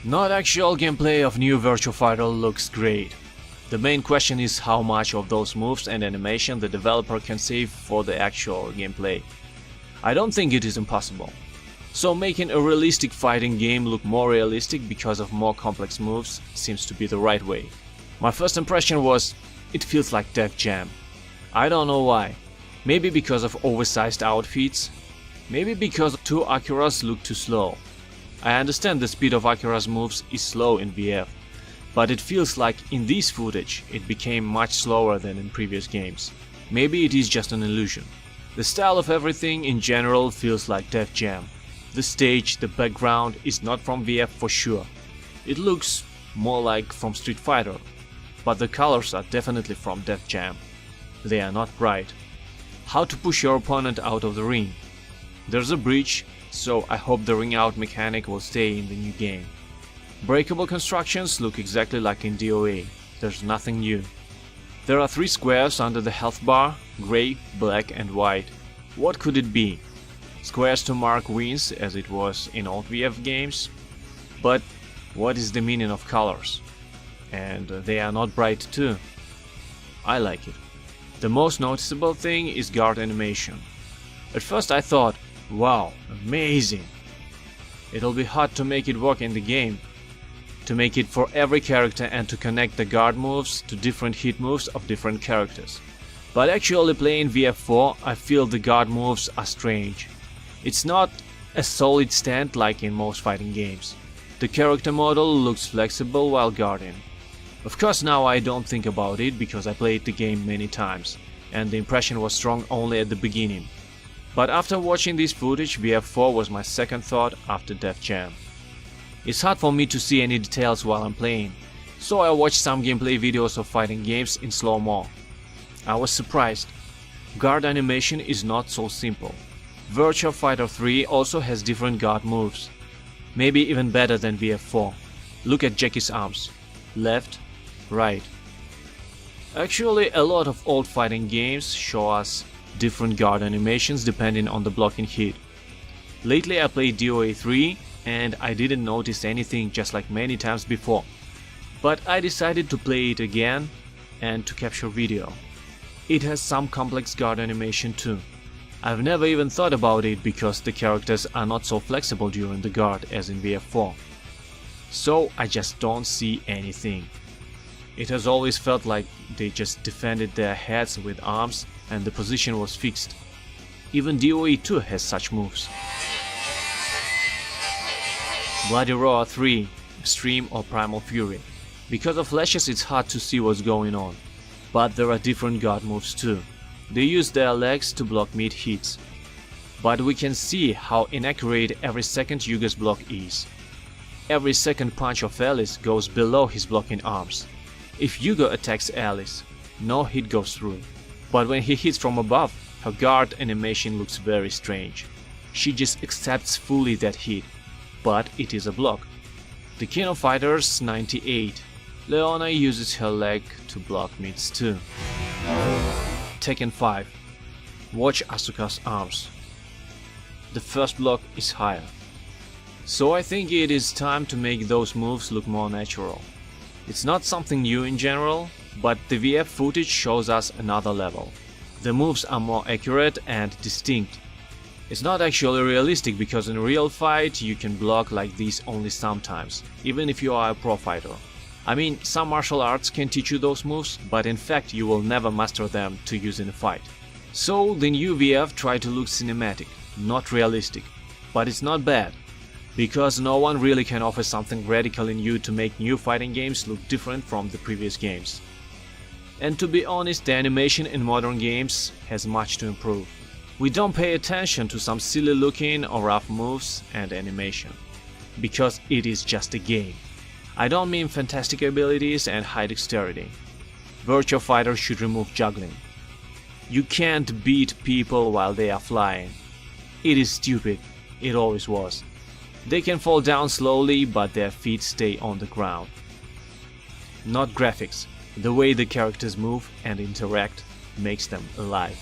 Not actual gameplay of new Virtua Fighter looks great. The main question is how much of those moves and animation the developer can save for the actual gameplay. I don't think it is impossible. So making a realistic fighting game look more realistic because of more complex moves seems to be the right way. My first impression was, it feels like Def Jam. I don't know why. Maybe because of oversized outfits. Maybe because 2 Akuras look too slow. I understand the speed of Akira's moves is slow in VF, but it feels like in this footage it became much slower than in previous games. Maybe it is just an illusion. The style of everything in general feels like Def Jam. The stage, the background is not from VF for sure. It looks more like from Street Fighter, but the colors are definitely from Def Jam. They are not bright. How to push your opponent out of the ring? There's a bridge, so I hope the ring out mechanic will stay in the new game. Breakable constructions look exactly like in DOA, there's nothing new. There are 3 squares under the health bar, grey, black and white. What could it be? Squares to mark wins as it was in old VF games? But what is the meaning of colors? And they are not bright too. I like it. The most noticeable thing is guard animation. At first I thought, wow, amazing! It'll be hard to make it work in the game, to make it for every character and to connect the guard moves to different hit moves of different characters. But actually playing VF4, I feel the guard moves are strange. It's not a solid stand like in most fighting games. The character model looks flexible while guarding. Of course now I don't think about it because I played the game many times, and the impression was strong only at the beginning. But after watching this footage, VF4 was my second thought after Def Jam. It's hard for me to see any details while I'm playing, so I watched some gameplay videos of fighting games in slow-mo. I was surprised. Guard animation is not so simple. Virtua Fighter 3 also has different guard moves. Maybe even better than VF4. Look at Jackie's arms. Left, right. Actually, a lot of old fighting games show us different guard animations depending on the blocking hit. Lately I played DOA 3 and I didn't notice anything just like many times before. But I decided to play it again and to capture video. It has some complex guard animation too. I've never even thought about it because the characters are not so flexible during the guard as in VF4. So I just don't see anything. It has always felt like they just defended their heads with arms and the position was fixed. Even DOA 2 has such moves. Bloody Roar 3, Extreme or Primal Fury. Because of flashes it's hard to see what's going on. But there are different guard moves too. They use their legs to block mid hits. But we can see how inaccurate every second Yuga's block is. Every second punch of Alice goes below his blocking arms. If Yuga attacks Alice, no hit goes through. But when he hits from above, her guard animation looks very strange. She just accepts fully that hit, but it is a block. The King of Fighters 98. Leona uses her leg to block mids too. Tekken 5. Watch Asuka's arms. The first block is higher. So I think it is time to make those moves look more natural. It's not something new in general, but the VF footage shows us another level. The moves are more accurate and distinct. It's not actually realistic because in real fight you can block like this only sometimes, even if you are a pro fighter. I mean, some martial arts can teach you those moves, but in fact you will never master them to use in a fight. So the new VF tried to look cinematic, not realistic. But it's not bad, because no one really can offer something radical in new to make new fighting games look different from the previous games. And to be honest, the animation in modern games has much to improve. We don't pay attention to some silly looking or rough moves and animation, because it is just a game. I don't mean fantastic abilities and high dexterity. Virtua Fighter should remove juggling. You can't beat people while they are flying. It is stupid, it always was. They can fall down slowly, but their feet stay on the ground. Not graphics, the way the characters move and interact makes them alive.